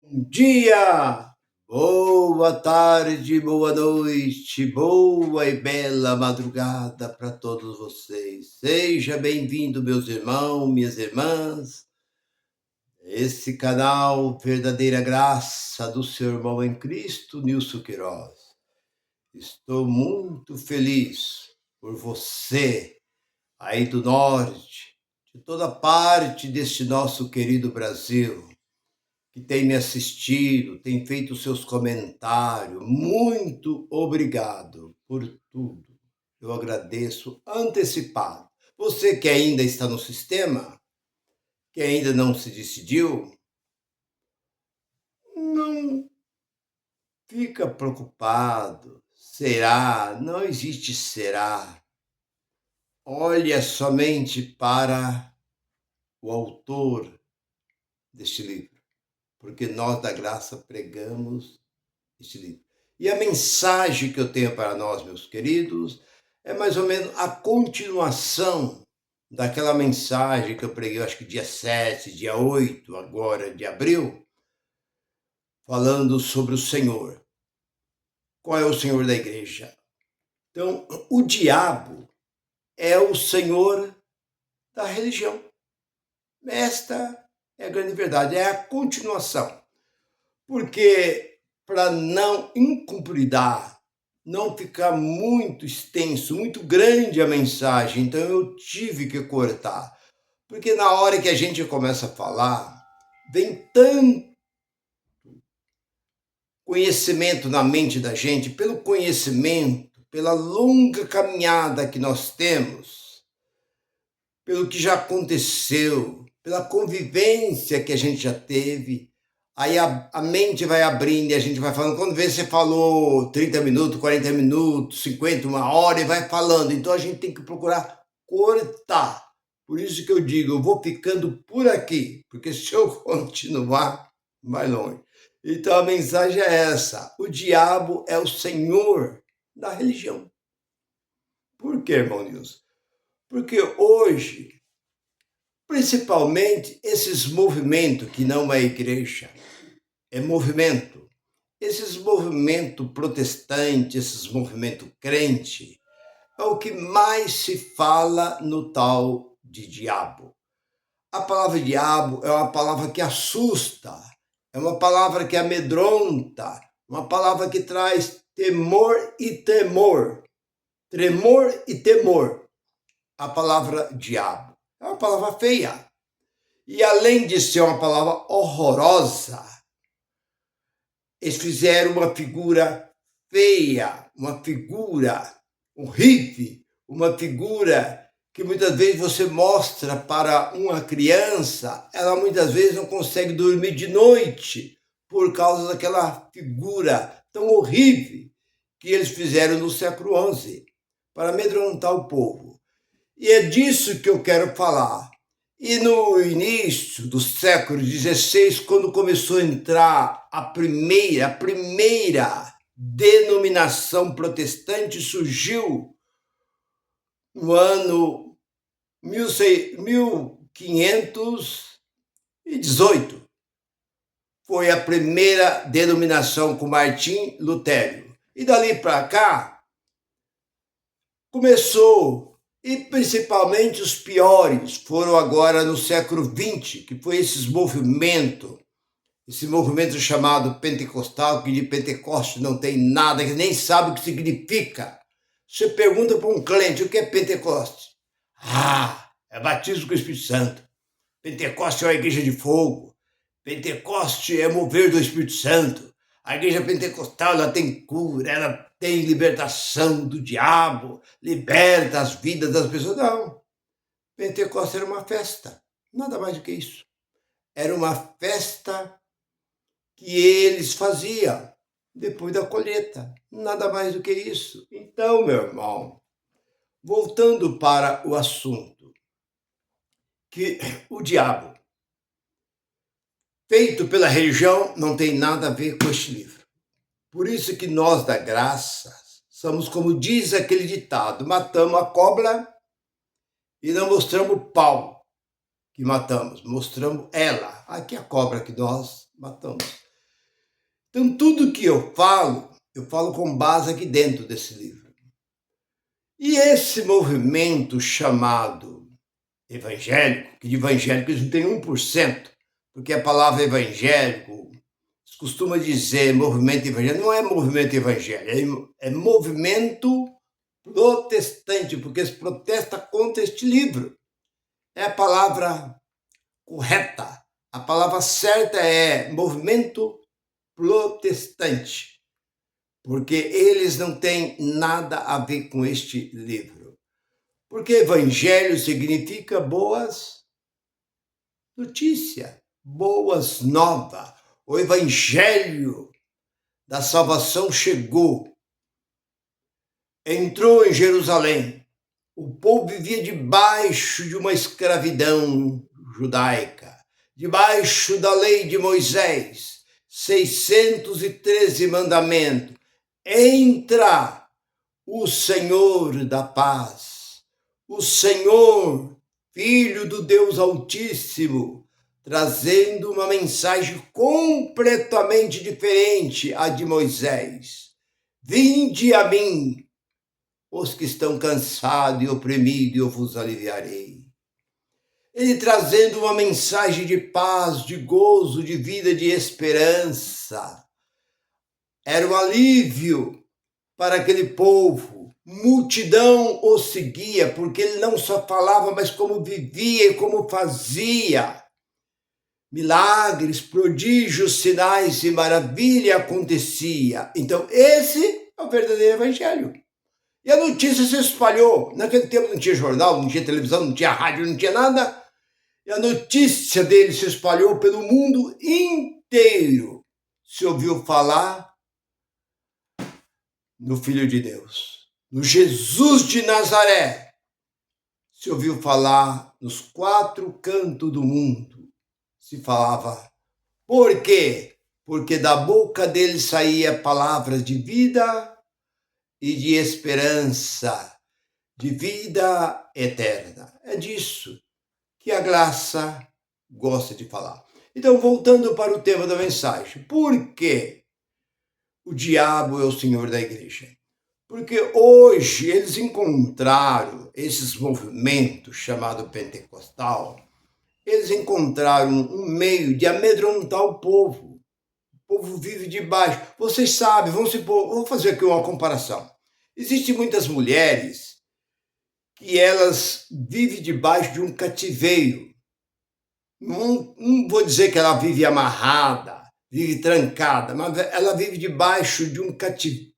Bom dia, boa tarde, boa noite, boa e bela madrugada para todos vocês. Seja bem-vindo, meus irmãos, minhas irmãs, esse canal Verdadeira Graça do seu irmão em Cristo, Nilson Queiroz. Estou muito feliz por você aí do norte, de toda parte deste nosso querido Brasil, que tem me assistido, tem feito seus comentários. Muito obrigado por tudo. Eu agradeço antecipado. Você que ainda está no sistema, que ainda não se decidiu, não fica preocupado. Será? Não existe será. Olha somente para o autor deste livro, porque nós da graça pregamos este livro. E a mensagem que eu tenho para nós, meus queridos, é mais ou menos a continuação daquela mensagem que eu preguei, acho que dia 7, dia 8 agora de abril, falando sobre o Senhor. Qual é o Senhor da igreja? Então, o diabo é o Senhor da religião. Esta é a grande verdade, é a continuação. Porque para não incumpridar, não ficar muito extenso, muito grande a mensagem, então eu tive que cortar. Porque na hora que a gente começa a falar, vem tanto conhecimento na mente da gente, pelo conhecimento, pela longa caminhada que nós temos, pelo que já aconteceu, pela convivência que a gente já teve. Aí a mente vai abrindo e a gente vai falando. Quando vê, você falou 30 minutos, 40 minutos, 50, uma hora, e vai falando. Então a gente tem que procurar cortar. Por isso que eu digo, eu vou ficando por aqui, porque se eu continuar, vai longe. Então a mensagem é essa: o diabo é o senhor da religião. Por quê, irmão Nilson? Porque hoje, principalmente esses movimentos que não é igreja, é movimento. Esses movimentos protestantes, esses movimentos crente, é o que mais se fala no tal de diabo. A palavra diabo é uma palavra que assusta, é uma palavra que amedronta, uma palavra que traz temor e temor. Tremor e temor. A palavra diabo é uma palavra feia. E além de ser uma palavra horrorosa, eles fizeram uma figura feia, uma figura horrível, uma figura que muitas vezes você mostra para uma criança, ela muitas vezes não consegue dormir de noite por causa daquela figura tão horrível que eles fizeram no século XI para amedrontar o povo. E é disso que eu quero falar. E no início do século XVI, quando começou a entrar a primeira denominação protestante, surgiu no ano 1518. Foi a primeira denominação com Martim Lutero. E dali para cá, começou. E principalmente os piores foram agora no século XX, que foi esse movimento chamado pentecostal, que de Pentecoste não tem nada, que nem sabe o que significa. Você pergunta para um crente o que é Pentecoste. É batismo com o Espírito Santo. Pentecoste é uma igreja de fogo. Pentecoste é mover do Espírito Santo. A igreja pentecostal, ela tem cura, ela tem libertação do diabo, liberta as vidas das pessoas. Não. Pentecostes era uma festa, nada mais do que isso. Era uma festa que eles faziam depois da colheita, nada mais do que isso. Então, meu irmão, voltando para o assunto, que o diabo, feito pela religião, não tem nada a ver com este livro. Por isso que nós da graça somos como diz aquele ditado: matamos a cobra e não mostramos o pau que matamos, mostramos ela. Aqui é a cobra que nós matamos. Então, tudo que eu falo com base aqui dentro desse livro. E esse movimento chamado evangélico, que de evangélicos não tem 1%, porque a palavra evangélico se costuma dizer movimento evangélico, não é movimento evangélico, é movimento protestante, porque se protesta contra este livro. É a palavra correta. A palavra certa é movimento protestante, porque eles não têm nada a ver com este livro. Porque evangelho significa boas notícias, boas novas. O evangelho da salvação chegou, entrou em Jerusalém. O povo vivia debaixo de uma escravidão judaica, debaixo da lei de Moisés, 613 mandamentos. Entra o Senhor da paz, o Senhor, Filho do Deus Altíssimo, trazendo uma mensagem completamente diferente à de Moisés. Vinde a mim, os que estão cansados e oprimidos, eu vos aliviarei. Ele trazendo uma mensagem de paz, de gozo, de vida, de esperança. Era um alívio para aquele povo. Multidão o seguia, porque ele não só falava, mas como vivia e como fazia. Milagres, prodígios, sinais e maravilha acontecia. Então, esse é o verdadeiro evangelho. E a notícia se espalhou. Naquele tempo não tinha jornal, não tinha televisão, não tinha rádio, não tinha nada. E a notícia dele se espalhou pelo mundo inteiro. Se ouviu falar no Filho de Deus, no Jesus de Nazaré. Se ouviu falar nos 4 cantos do mundo. Se falava. Por quê? Porque da boca dele saía palavras de vida e de esperança, de vida eterna. É disso que a graça gosta de falar. Então, voltando para o tema da mensagem. Por que o diabo é o senhor da igreja? Porque hoje eles encontraram esses movimentos chamados pentecostal, eles encontraram um meio de amedrontar o povo. O povo vive debaixo. Vocês sabem, vou fazer aqui uma comparação. Existem muitas mulheres que elas vivem debaixo de um cativeiro. Não vou dizer que ela vive amarrada, vive trancada, mas ela vive debaixo de um cativeiro.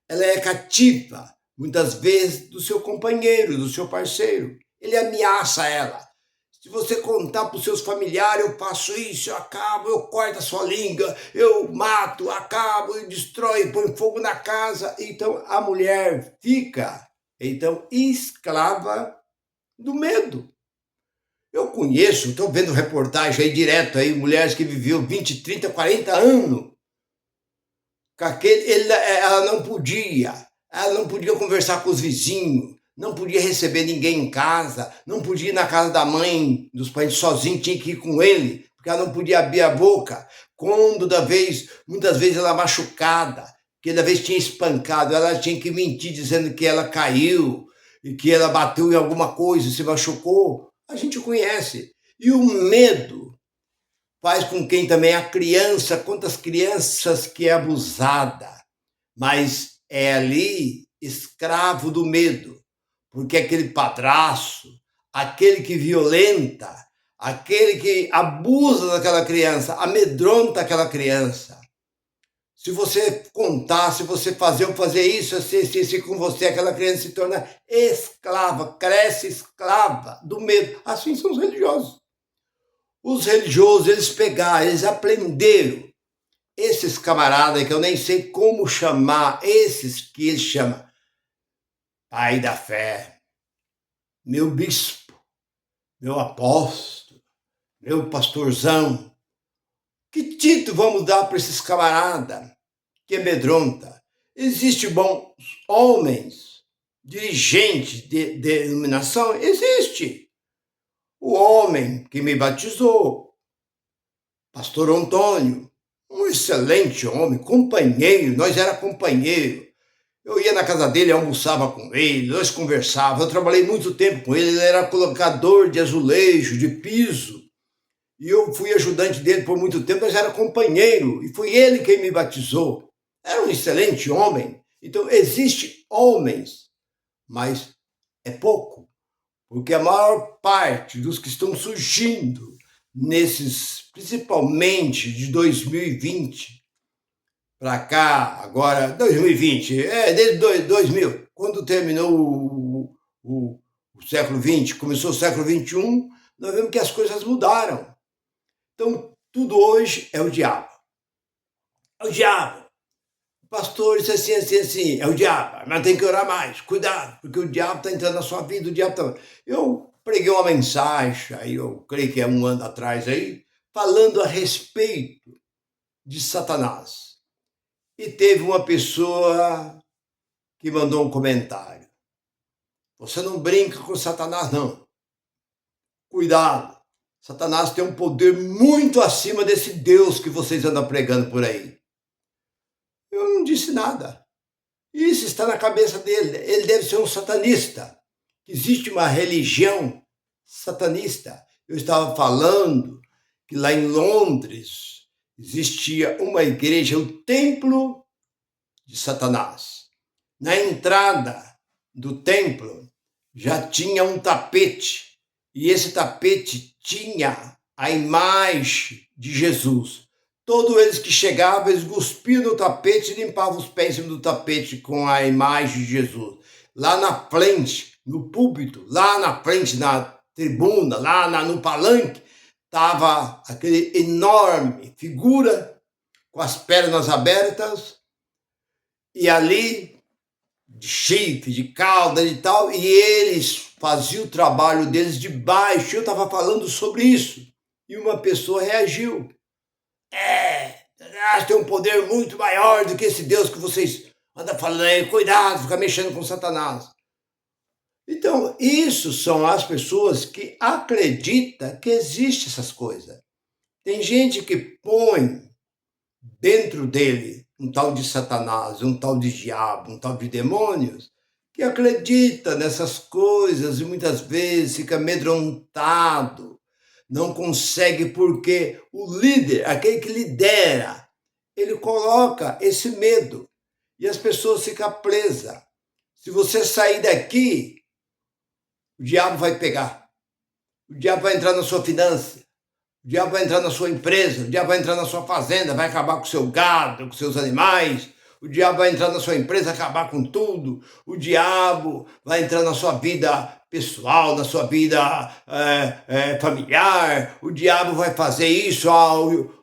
Ela é cativa, muitas vezes, do seu companheiro, do seu parceiro. Ele ameaça ela. Se você contar para os seus familiares, eu faço isso, eu acabo, eu corto a sua língua, eu mato, acabo, eu destrói, põe fogo na casa. Então a mulher fica, escrava do medo. Eu conheço, estou vendo reportagem aí direto, aí, mulheres que viviam 20, 30, 40 anos. Ela não podia conversar com os vizinhos, não podia receber ninguém em casa, não podia ir na casa da mãe, dos parentes sozinho, tinha que ir com ele, porque ela não podia abrir a boca. Muitas vezes ela machucada, porque da vez tinha espancado, ela tinha que mentir dizendo que ela caiu e que ela bateu em alguma coisa, se machucou. A gente conhece. E o medo faz com quem também a criança, quantas crianças que é abusada, mas é ali escravo do medo, porque aquele padrasto, aquele que violenta, aquele que abusa daquela criança, amedronta aquela criança. Se você contar, se você fazer isso, assim, com você, aquela criança se torna escrava, cresce escrava do medo. Assim são os religiosos. Os religiosos, eles aprenderam. Esses camaradas, que eu nem sei como chamar, esses que eles chamam pai da fé, meu bispo, meu apóstolo, meu pastorzão. Que título vamos dar para esses camaradas que amedronta? Existem bons homens, dirigentes de denominação? Existe. O homem que me batizou, pastor Antônio, um excelente homem, companheiro, nós era companheiro. Eu ia na casa dele, almoçava com ele, nós conversávamos. Eu trabalhei muito tempo com ele, ele era colocador de azulejo, de piso. E eu fui ajudante dele por muito tempo, mas era companheiro. E foi ele quem me batizou. Era um excelente homem. Então, existem homens, mas é pouco. Porque a maior parte dos que estão surgindo principalmente de 2020 para cá, agora, 2020, desde 2000, quando terminou o século XX, começou o século XXI, nós vemos que as coisas mudaram. Então, tudo hoje é o diabo. É o diabo. O pastor disse assim, é o diabo, mas tem que orar mais, cuidado, porque o diabo está entrando na sua vida, o diabo está... Eu preguei uma mensagem, aí eu creio que é 1 ano atrás aí, falando a respeito de Satanás. E teve uma pessoa que mandou um comentário. Você não brinca com Satanás, não. Cuidado. Satanás tem um poder muito acima desse Deus que vocês andam pregando por aí. Eu não disse nada. Isso está na cabeça dele. Ele deve ser um satanista. Existe uma religião satanista. Eu estava falando que lá em Londres existia uma igreja, o templo de Satanás. Na entrada do templo já tinha um tapete, e esse tapete tinha a imagem de Jesus. Todos eles que chegavam, eles cuspiam no tapete e limpavam os pés em cima do tapete com a imagem de Jesus. Lá na frente, no púlpito, lá na frente, na tribuna, no palanque, estava aquele enorme figura com as pernas abertas, e ali, de chifre, de cauda e tal, e eles faziam o trabalho deles de baixo. Eu estava falando sobre isso, e uma pessoa reagiu. Tem um poder muito maior do que esse Deus que vocês andam falando aí, cuidado, fica mexendo com Satanás. Então, isso são as pessoas que acreditam que existem essas coisas. Tem gente que põe dentro dele um tal de Satanás, um tal de diabo, um tal de demônios, que acredita nessas coisas e muitas vezes fica amedrontado, não consegue, porque o líder, aquele que lidera, ele coloca esse medo e as pessoas ficam presas. Se você sair daqui, o diabo vai pegar, o diabo vai entrar na sua finança, o diabo vai entrar na sua empresa, o diabo vai entrar na sua fazenda, vai acabar com o seu gado, com seus animais. O diabo vai entrar na sua empresa, acabar com tudo. O diabo vai entrar na sua vida pessoal, na sua vida familiar. O diabo vai fazer isso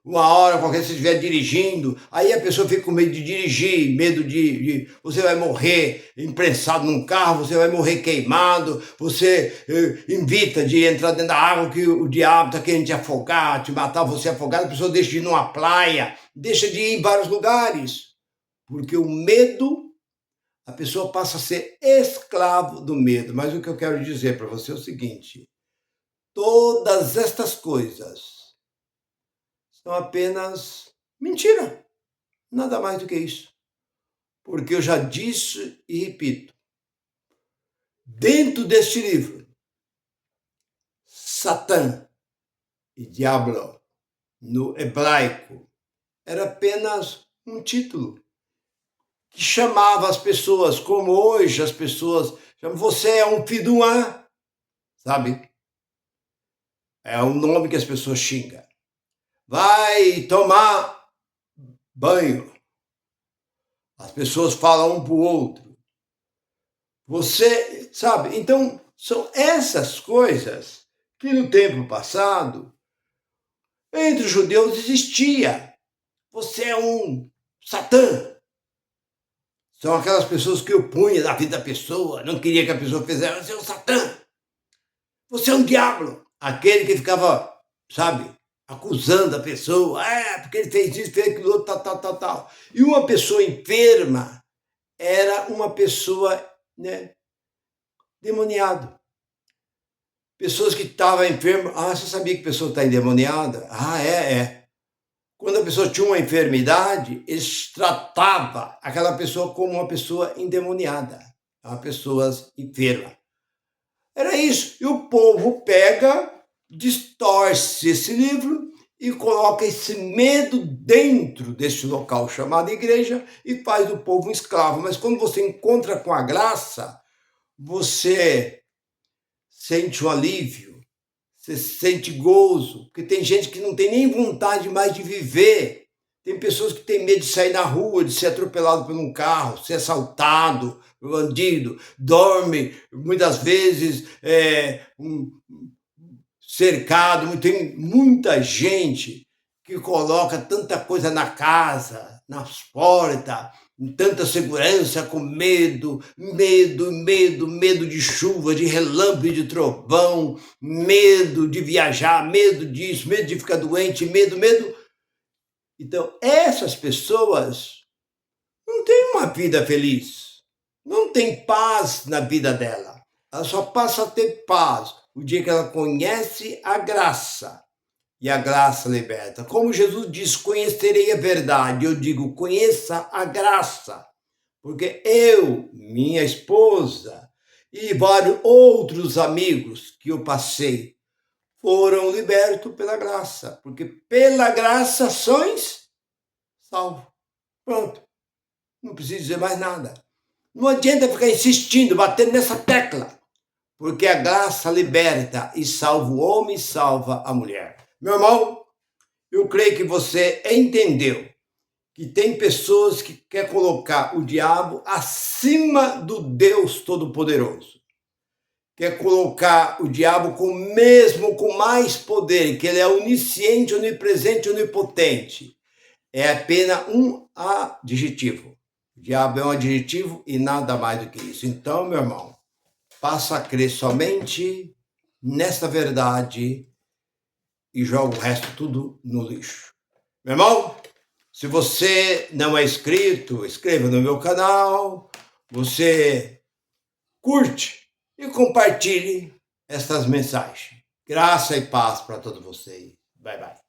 uma hora qualquer que você estiver dirigindo. Aí a pessoa fica com medo de dirigir, medo de você vai morrer imprensado num carro, você vai morrer queimado, você evita de entrar dentro da água que o diabo está querendo te afogar, te matar, você afogado. A pessoa deixa de ir numa praia, deixa de ir em vários lugares. Porque o medo, a pessoa passa a ser escravo do medo. Mas o que eu quero dizer para você é o seguinte: todas estas coisas são apenas mentira. Nada mais do que isso. Porque eu já disse e repito, dentro deste livro, Satã e Diablo, no hebraico, era apenas um título que chamava as pessoas, como hoje as pessoas chamam, você é um fiduã, sabe? É o nome que as pessoas xingam. Vai tomar banho. As pessoas falam um para o outro. Você, sabe? Então, são essas coisas que no tempo passado, entre os judeus existia. Você é um Satã. São aquelas pessoas que opunham na vida da pessoa, não queria que a pessoa fizesse, você é um Satã, você é um diabo. Aquele que ficava, sabe, acusando a pessoa, porque ele fez isso, fez aquilo, tal. E uma pessoa enferma era uma pessoa, né, demoniada. Pessoas que estavam enfermas, você sabia que a pessoa está endemoniada? É. Quando a pessoa tinha uma enfermidade, eles tratavam aquela pessoa como uma pessoa endemoniada, uma pessoa enferma. Era isso. E o povo pega, distorce esse livro e coloca esse medo dentro desse local chamado igreja e faz do povo um escravo. Mas quando você encontra com a graça, você sente um alívio, você sente gozo, porque tem gente que não tem nem vontade mais de viver. Tem pessoas que têm medo de sair na rua, de ser atropelado por um carro, ser assaltado, bandido, dorme muitas vezes cercado. Tem muita gente que coloca tanta coisa na casa, nas portas, tanta segurança, com medo de chuva, de relâmpago, de trovão, medo de viajar, medo disso, medo de ficar doente, medo. Então, essas pessoas não têm uma vida feliz, não tem paz na vida dela. Ela só passa a ter paz o dia que ela conhece a graça. E a graça liberta. Como Jesus diz, conhecerei a verdade. Eu digo, conheça a graça. Porque eu, minha esposa e vários outros amigos que eu passei foram libertos pela graça. Porque pela graça sois salvos. Pronto. Não preciso dizer mais nada. Não adianta ficar insistindo, batendo nessa tecla. Porque a graça liberta e salva o homem e salva a mulher. Meu irmão, eu creio que você entendeu que tem pessoas que querem colocar o diabo acima do Deus Todo-Poderoso. Quer colocar o diabo com mais poder, que ele é onisciente, onipresente, onipotente. É apenas um adjetivo. O diabo é um adjetivo e nada mais do que isso. Então, meu irmão, passa a crer somente nesta verdade e joga o resto tudo no lixo. Meu irmão, se você não é inscrito, inscreva no meu canal, você curte e compartilhe estas mensagens. Graça e paz para todos vocês. Bye, bye.